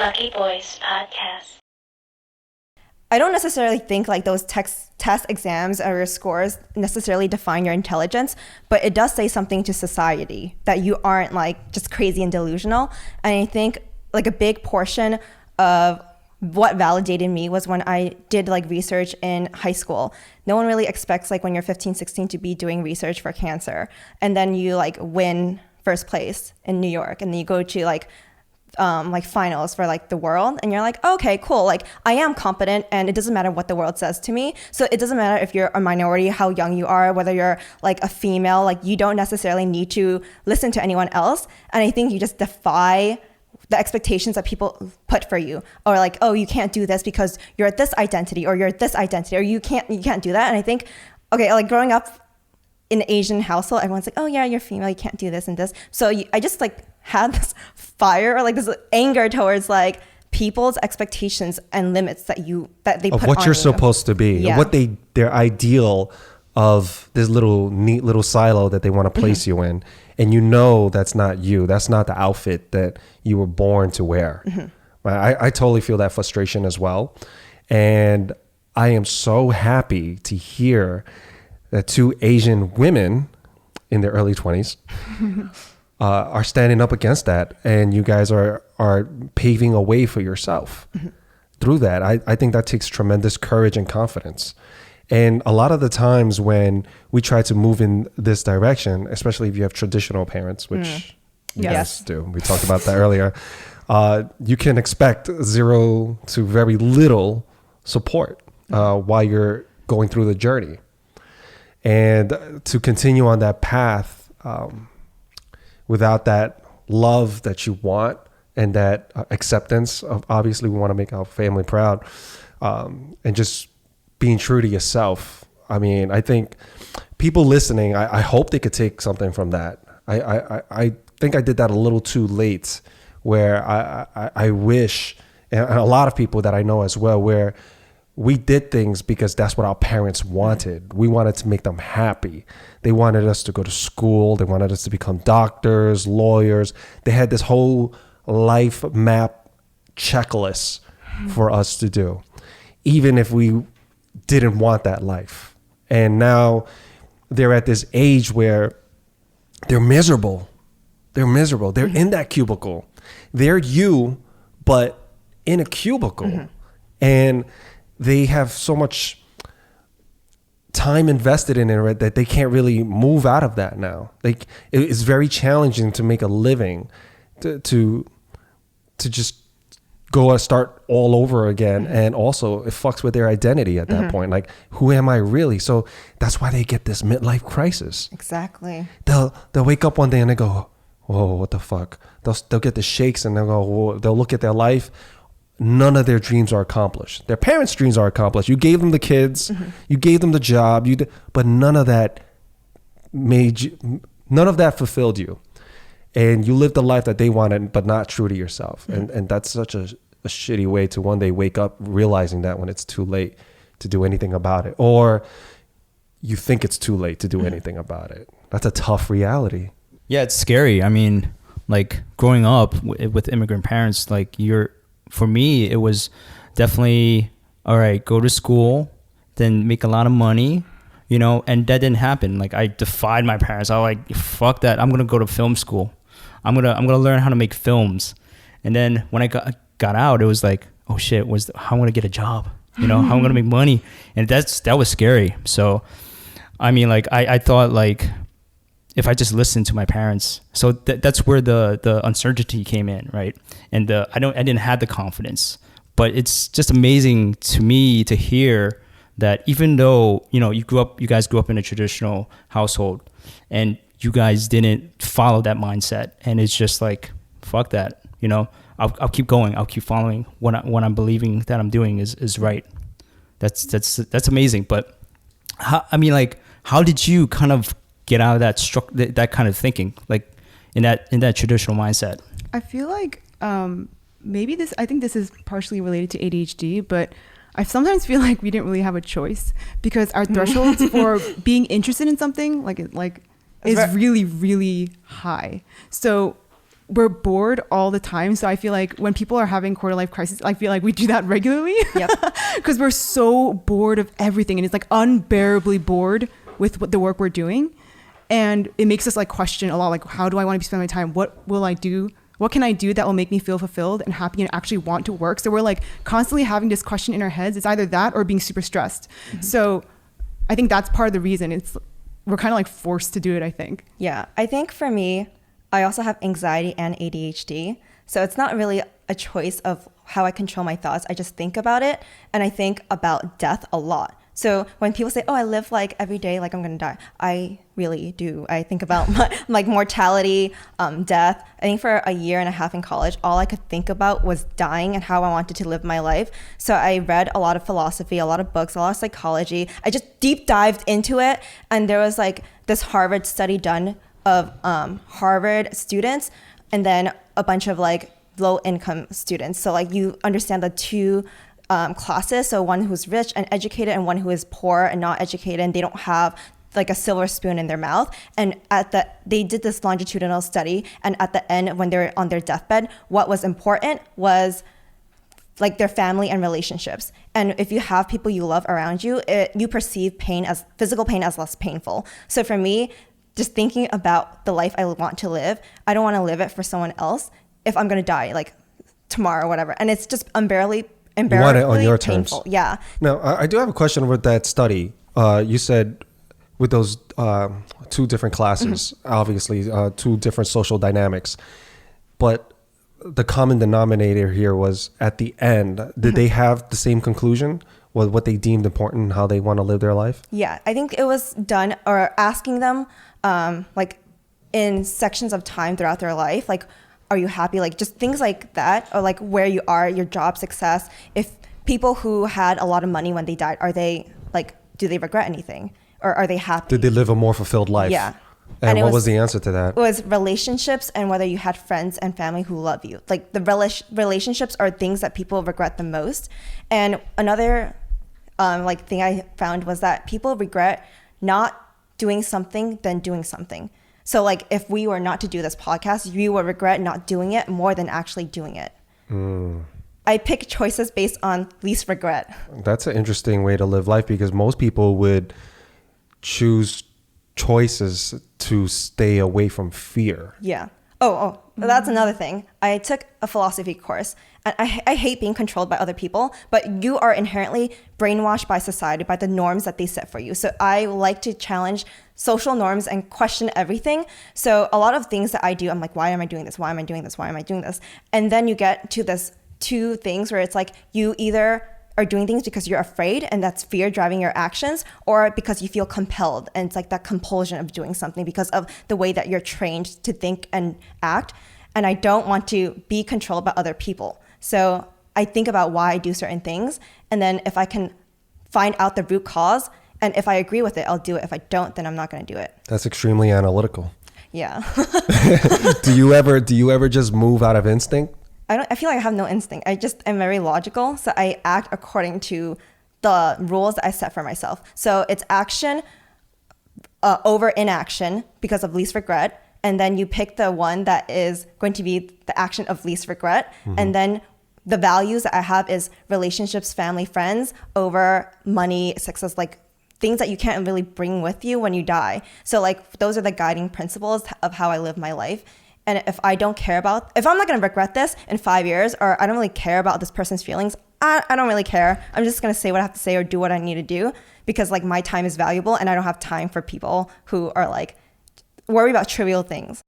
Lucky Boys Podcast. I don't necessarily think like those test exams or your scores necessarily define your intelligence, but it does say something to society that you aren't like just crazy and delusional. And I think like a big portion of what validated me was when I did like research in high school. No one really expects like when you're 15, 16 to be doing research for cancer. And then you like win first place in New York, and then you go to like finals for like the world, and you're like, okay, cool, like I am competent and it doesn't matter what the world says to me. So it doesn't matter if you're a minority, how young you are, whether you're like a female, like you don't necessarily need to listen to anyone else. And I think you just defy the expectations that people put for you, or like, oh, you can't do this because you're this identity, or you're this identity, or you can't do that. And I think, okay, like growing up in an Asian household, everyone's like, oh yeah, you're female, you can't do this and this. So I just like had this fire, or like this anger towards like people's expectations and limits that they put on what you're supposed to be, yeah. What their ideal of this neat little silo that they want to place you in, and you know that's not you. That's not the outfit that you were born to wear. I totally feel that frustration as well, and I am so happy to hear that two Asian women in their early 20s are standing up against that, and you guys are paving a way for yourself through that. I think that takes tremendous courage and confidence. And a lot of the times when we try to move in this direction, especially if you have traditional parents, which you guys do, we talked about that earlier, you can expect zero to very little support while you're going through the journey. And to continue on that path without that love that you want and that acceptance of, obviously we want to make our family proud, and just being true to yourself. I mean, I think people listening, I hope they could take something from that. I think I did that a little too late, where I wish, and a lot of people that I know as well, where we did things because that's what our parents wanted. We wanted to make them happy. They wanted us to go to school. They wanted us to become doctors, lawyers. They had this whole life map checklist for us to do, even if we didn't want that life. And now they're at this age where they're miserable. They're miserable. They're in that cubicle. They're you, but in a cubicle. And they have so much time invested in it that they can't really move out of that now. It's very challenging to make a living, to just go and start all over again. And also it fucks with their identity at that point. Like, who am I really? So that's why they get this midlife crisis. Exactly. They'll wake up one day and they go, whoa, what the fuck? They'll get the shakes, and they'll go, whoa. They'll look at their life. None of their dreams are accomplished. Their parents' dreams are accomplished. You gave them the kids, you gave them the job, but none of that fulfilled you. And you lived the life that they wanted, but not true to yourself. And that's such a shitty way to one day wake up realizing that when it's too late to do anything about it, or you think it's too late to do anything about it. That's a tough reality. Yeah, it's scary. I mean, like growing up with immigrant parents, like for me, it was definitely, all right, go to school, then make a lot of money, and that didn't happen. Like, I defied my parents. I was like, fuck that. I'm going to go to film school. I'm going to learn how to make films. And then when I got out, it was like, oh shit, how I'm going to get a job, how I'm going to make money. And that was scary. So, I mean, like, I thought, like, if I just listened to my parents, so that's where the uncertainty came in, right? And I didn't have the confidence, but it's just amazing to me to hear that even though you guys grew up in a traditional household, and you guys didn't follow that mindset, and it's just like, fuck that, I'll keep going, I'll keep following what I'm believing that I'm doing is right. That's amazing. But how did you kind of get out of that kind of thinking, like in that traditional mindset? I feel like I think this is partially related to ADHD, but I sometimes feel like we didn't really have a choice, because our thresholds for being interested in something is really, really high. So we're bored all the time. So I feel like when people are having quarter life crisis, I feel like we do that regularly. Yep. Because we're so bored of everything, and it's like unbearably bored with what the work we're doing. And it makes us like question a lot, like, how do I want to be spending my time? What will I do? What can I do that will make me feel fulfilled and happy and actually want to work? So we're like constantly having this question in our heads. It's either that or being super stressed. Mm-hmm. So I think that's part of the reason we're kind of like forced to do it, I think. Yeah. I think for me, I also have anxiety and ADHD. So it's not really a choice of how I control my thoughts. I just think about it. And I think about death a lot. So when people say, oh, I live like every day like I'm going to die, I really do. I think about like mortality, death. I think for a year and a half in college, all I could think about was dying and how I wanted to live my life. So I read a lot of philosophy, a lot of books, a lot of psychology. I just deep dived into it. And there was like this Harvard study done of Harvard students and then a bunch of like low income students. So like you understand the two classes. So one who's rich and educated and one who is poor and not educated, and they don't have like a silver spoon in their mouth. And they did this longitudinal study, and at the end, when they're on their deathbed, what was important was like their family and relationships. And if you have people you love around you, you perceive physical pain as less painful. So for me, just thinking about the life I want to live, I don't want to live it for someone else if I'm going to die like tomorrow or whatever. And it's just unbearably you want it on your painful. terms. Yeah. Now, I do have a question with that study. You said with those two different classes, obviously two different social dynamics, but the common denominator here was at the end, did they have the same conclusion with what they deemed important and how they want to live their life? Yeah, I think it was done or asking them like in sections of time throughout their life, like, are you happy? Like just things like that, or like where you are, your job success. If people who had a lot of money when they died, are they like, do they regret anything? Or are they happy? Did they live a more fulfilled life? Yeah. And what was the answer to that? It was relationships and whether you had friends and family who love you. Like the relationships are things that people regret the most. And another like thing I found was that people regret not doing something than doing something. So like if we were not to do this podcast, you would regret not doing it more than actually doing it. I pick choices based on least regret. That's an interesting way to live life, because most people would choose choices to stay away from fear. Yeah. Oh, that's another thing. I took a philosophy course, and I hate being controlled by other people, but you are inherently brainwashed by society, by the norms that they set for you. So I like to challenge social norms and question everything. So a lot of things that I do, I'm like, why am I doing this? Why am I doing this? Why am I doing this? And then you get to this two things where it's like you either are doing things because you're afraid and that's fear driving your actions, or because you feel compelled and it's like that compulsion of doing something because of the way that you're trained to think and act. And I don't want to be controlled by other people. So I think about why I do certain things, and then if I can find out the root cause, and if I agree with it, I'll do it. If I don't, then I'm not going to do it. That's extremely analytical. Yeah. Do you ever just move out of instinct? I feel like I have no instinct. I just am very logical. So I act according to the rules that I set for myself. So it's action over inaction because of least regret. And then you pick the one that is going to be the action of least regret. And then the values that I have is relationships, family, friends over money, success, like things that you can't really bring with you when you die. So like those are the guiding principles of how I live my life. And if I'm not going to regret this in 5 years, or I don't really care about this person's feelings, I don't really care. I'm just going to say what I have to say or do what I need to do, because like my time is valuable and I don't have time for people who are like worried about trivial things.